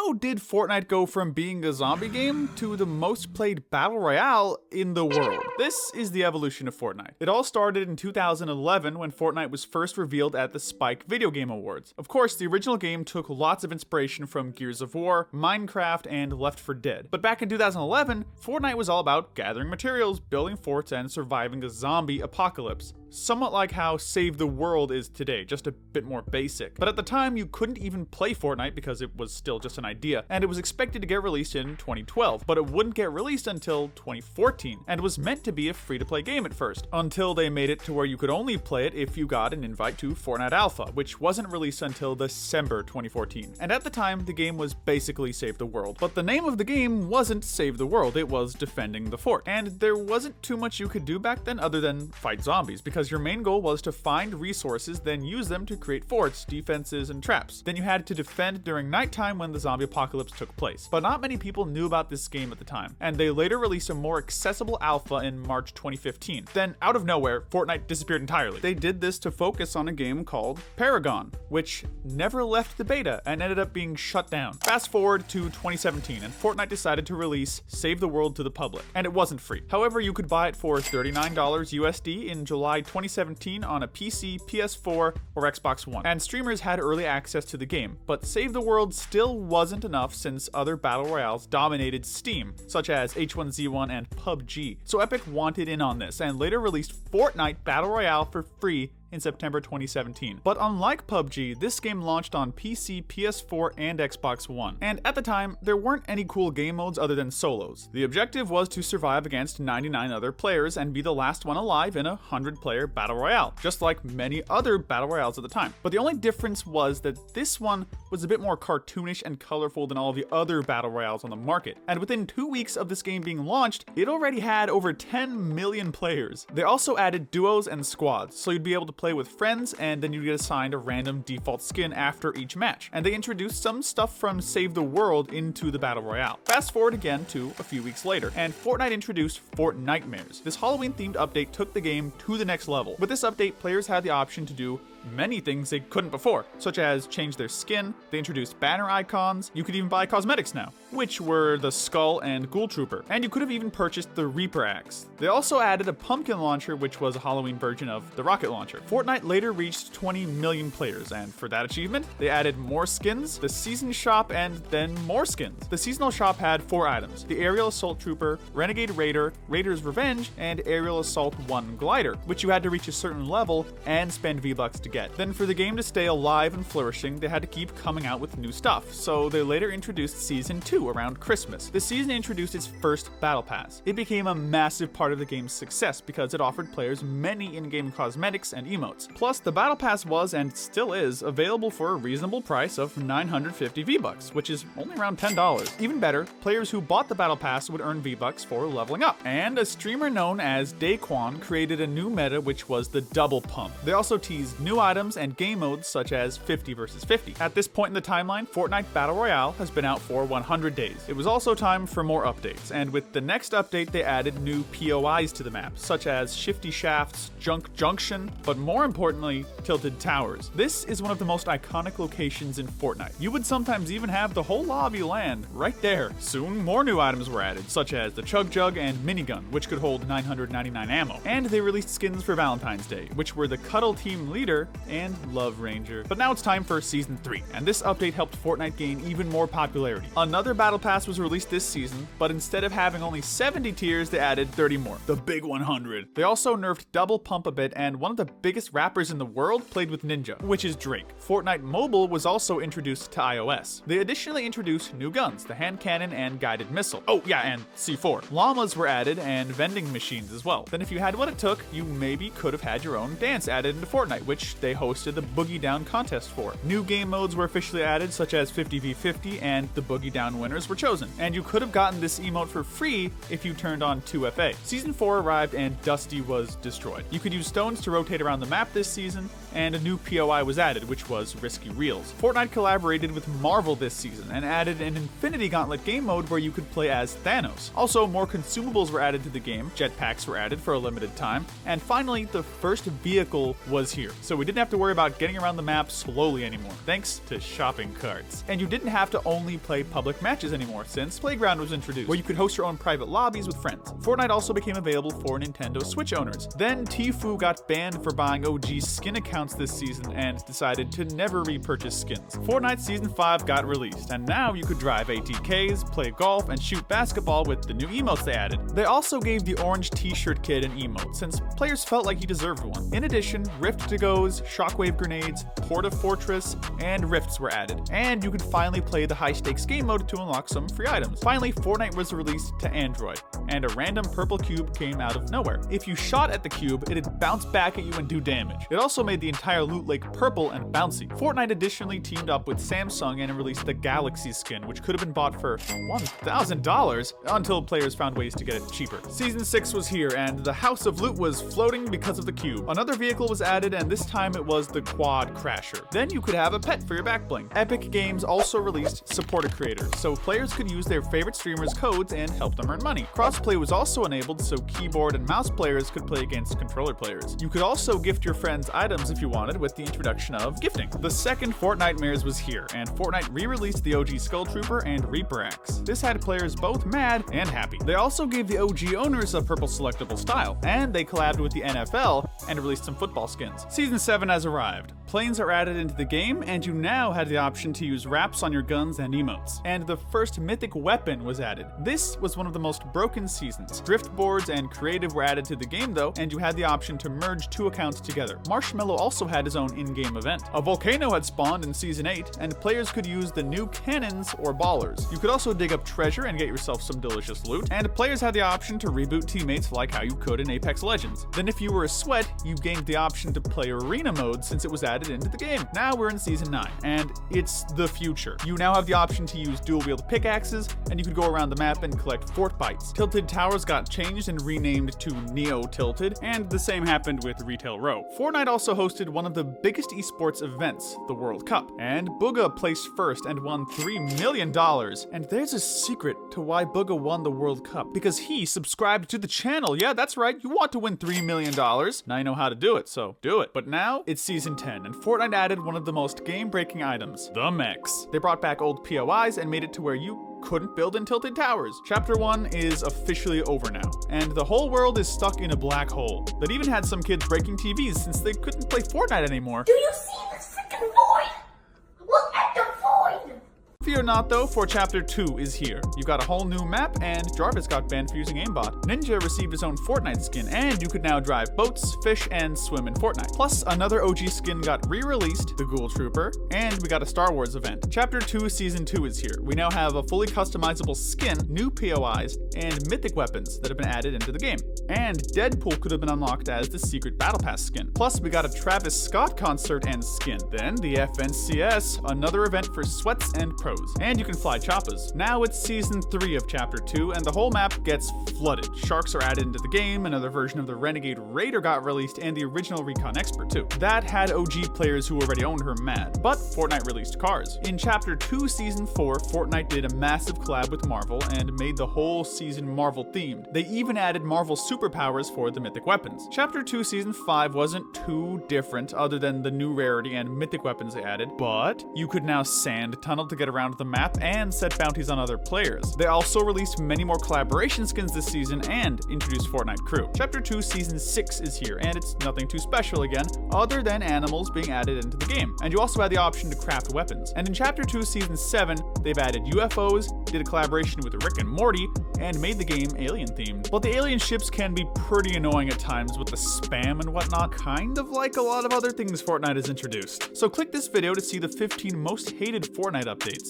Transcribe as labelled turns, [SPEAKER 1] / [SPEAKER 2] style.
[SPEAKER 1] how did Fortnite go from being a zombie game to the most played battle royale in the world? This is the evolution of Fortnite. It all started in 2011 when Fortnite was first revealed at the Spike Video Game Awards. Of course, the original game took lots of inspiration from Gears of War, Minecraft, and Left 4 Dead. But back in 2011, Fortnite was all about gathering materials, building forts, and surviving a zombie apocalypse. Somewhat like how Save the World is today, just a bit more basic. But at the time, you couldn't even play Fortnite because it was still just an idea, and it was expected to get released in 2012, but it wouldn't get released until 2014, and was meant to be a free-to-play game at first, until they made it to where you could only play it if you got an invite to Fortnite Alpha, which wasn't released until December 2014. And at the time, the game was basically Save the World. But the name of the game wasn't Save the World, it was Defending the Fort. And there wasn't too much you could do back then other than fight zombies, because your main goal was to find resources, then use them to create forts, defenses, and traps. Then you had to defend during nighttime when the zombie apocalypse took place. But not many people knew about this game at the time, and they later released a more accessible alpha in March 2015. Then, out of nowhere, Fortnite disappeared entirely. They did this to focus on a game called Paragon, which never left the beta and ended up being shut down. Fast forward to 2017, and Fortnite decided to release Save the World to the public, and it wasn't free. However, you could buy it for $39 USD in July 2017 on a PC, PS4, or Xbox One, and streamers had early access to the game, but Save the World still wasn't enough since other battle royales dominated Steam, such as H1Z1 and PUBG. So Epic wanted in on this, and later released Fortnite Battle Royale for free in September 2017. But unlike PUBG, this game launched on PC, PS4, and Xbox One. And at the time, there weren't any cool game modes other than solos. The objective was to survive against 99 other players and be the last one alive in a 100-player battle royale, just like many other battle royales at the time. But the only difference was that this one was a bit more cartoonish and colorful than all the other battle royales on the market. And within 2 weeks of this game being launched, it already had over 10 million players. They also added duos and squads, so you'd be able to play with friends, and then you get assigned a random default skin after each match. And they introduced some stuff from Save the World into the Battle Royale. Fast forward again to a few weeks later, and Fortnite introduced Fortnitemares. This Halloween-themed update took the game to the next level. With this update, players had the option to do many things they couldn't before, such as change their skin. They introduced banner icons. You could even buy cosmetics now, which were the Skull and Ghoul Trooper, and you could have even purchased the Reaper Axe. They also added a pumpkin launcher, which was a Halloween version of the rocket launcher. Fortnite later reached 20 million players, and for that achievement, they added more skins, the season shop, and then more skins. The seasonal shop had 4 items: the Aerial Assault Trooper, Renegade Raider, Raider's Revenge, and Aerial Assault 1 Glider, which you had to reach a certain level and spend V-Bucks to get. Then for the game to stay alive and flourishing, they had to keep coming out with new stuff, so they later introduced Season 2 around Christmas. The season introduced its first Battle Pass. It became a massive part of the game's success because it offered players many in-game cosmetics and emotes. Plus, the Battle Pass was, and still is, available for a reasonable price of 950 V-Bucks, which is only around $10. Even better, players who bought the Battle Pass would earn V-Bucks for leveling up. And a streamer known as Daquan created a new meta, which was the Double Pump. They also teased new items and game modes such as 50 vs 50. At this point in the timeline, Fortnite Battle Royale has been out for 100 days. It was also time for more updates, and with the next update they added new POIs to the map, such as Shifty Shafts, Junk Junction, but more importantly, Tilted Towers. This is one of the most iconic locations in Fortnite. You would sometimes even have the whole lobby land right there. Soon, more new items were added, such as the Chug Jug and Minigun, which could hold 999 ammo. And they released skins for Valentine's Day, which were the Cuddle Team Leader and Love Ranger. But now it's time for Season 3, and this update helped Fortnite gain even more popularity. Another Battle Pass was released this season, but instead of having only 70 tiers, they added 30 more. The big 100. They also nerfed Double Pump a bit, and one of the biggest rappers in the world played with Ninja, which is Drake. Fortnite Mobile was also introduced to iOS. They additionally introduced new guns, the hand cannon and guided missile. Oh yeah, and C4. Llamas were added, and vending machines as well. Then if you had what it took, you maybe could have had your own dance added into Fortnite, which they hosted the Boogie Down contest for. New game modes were officially added, such as 50v50, and the Boogie Down winners were chosen. And you could have gotten this emote for free if you turned on 2FA. Season 4 arrived and Dusty was destroyed. You could use stones to rotate around the map this season, and a new POI was added, which was Risky Reels. Fortnite collaborated with Marvel this season and added an Infinity Gauntlet game mode where you could play as Thanos. Also, more consumables were added to the game, jetpacks were added for a limited time, and finally, the first vehicle was here. So we didn't have to worry about getting around the map slowly anymore, thanks to shopping carts. And you didn't have to only play public matches anymore, since Playground was introduced, where you could host your own private lobbies with friends. Fortnite also became available for Nintendo Switch owners. Then Tfue got banned for buying OG skin accounts this season and decided to never repurchase skins. Fortnite Season 5 got released, and now you could drive ATKs, play golf, and shoot basketball with the new emotes they added. They also gave the orange t-shirt kid an emote, since players felt like he deserved one. In addition, Rift to Goes, Shockwave grenades, Porta Fortress, and Rifts were added, and you could finally play the high-stakes game mode to unlock some free items. Finally, Fortnite was released to Android, and a random purple cube came out of nowhere. If you shot at the cube, it'd bounce back at you and do damage. It also made the entire loot lake purple and bouncy. Fortnite additionally teamed up with Samsung and released the Galaxy skin, which could have been bought for $1,000 until players found ways to get it cheaper. Season 6 was here, and the House of Loot was floating because of the cube. Another vehicle was added, and this time it was the Quad Crasher. Then you could have a pet for your back bling. Epic Games also released Support a Creator, so players could use their favorite streamers' codes and help them earn money. Crossplay was also enabled, so keyboard and mouse players could play against controller players. You could also gift your friends items if you wanted with the introduction of gifting. The second Fortnitemares was here, and Fortnite re-released the OG Skull Trooper and Reaper Axe. This had players both mad and happy. They also gave the OG owners a purple selectable style, and they collabed with the NFL and released some football skins. Season 7 has arrived. Planes are added into the game, and you now had the option to use wraps on your guns and emotes. And the first mythic weapon was added. This was one of the most broken seasons. Drift boards and creative were added to the game though, and you had the option to merge two accounts together. Marshmallow also had his own in-game event. A volcano had spawned in Season 8, and players could use the new cannons or ballers. You could also dig up treasure and get yourself some delicious loot, and players had the option to reboot teammates like how you could in Apex Legends. Then if you were a sweat, you gained the option to play arena mode since it was added into the game. Now we're in Season 9, and it's the future. You now have the option to use dual-wield pickaxes, and you could go around the map and collect fort bites. Tilted Towers got changed and renamed to Neo Tilted, and the same happened with Retail Row. Fortnite also hosted one of the biggest esports events, the World Cup, and Booga placed first and won $3 million. And there's a secret to why Booga won the World Cup, because he subscribed to the channel. Yeah, that's right, you want to win $3 million. Now you know how to do it, so do it. But now, it's Season 10, and Fortnite added one of the most game-breaking items, the mechs. They brought back old POIs and made it to where you couldn't build in Tilted Towers. Chapter 1 is officially over now, and the whole world is stuck in a black hole that even had some kids breaking TVs since they couldn't play Fortnite anymore.
[SPEAKER 2] Do you see this freaking void? Look at the void!
[SPEAKER 1] Fear not though, for Chapter 2 is here. You got a whole new map, and Jarvis got banned for using aimbot. Ninja received his own Fortnite skin, and you could now drive boats, fish, and swim in Fortnite. Plus, another OG skin got re-released, the Ghoul Trooper, and we got a Star Wars event. Chapter 2 Season 2 is here. We now have a fully customizable skin, new POIs, and mythic weapons that have been added into the game. And Deadpool could have been unlocked as the secret Battle Pass skin. Plus, we got a Travis Scott concert and skin. Then, the FNCS, another event for sweats and pros. And you can fly choppas. Now it's Season 3 of Chapter 2, and the whole map gets flooded. Sharks are added into the game, another version of the Renegade Raider got released, and the original Recon Expert too. That had OG players who already owned her mad, but Fortnite released cars. In Chapter 2 Season 4, Fortnite did a massive collab with Marvel and made the whole season Marvel themed. They even added Marvel superpowers for the mythic weapons. Chapter 2 Season 5 wasn't too different other than the new rarity and mythic weapons they added, but you could now sand tunnel to get around the map and set bounties on other players. They also released many more collaboration skins this season and introduced Fortnite Crew. Chapter 2 Season 6 is here, and it's nothing too special again, other than animals being added into the game. And you also had the option to craft weapons. And in Chapter 2 Season 7, they've added UFOs, did a collaboration with Rick and Morty, and made the game alien themed. But the alien ships can be pretty annoying at times with the spam and whatnot, kind of like a lot of other things Fortnite has introduced. So click this video to see the 15 most hated Fortnite updates.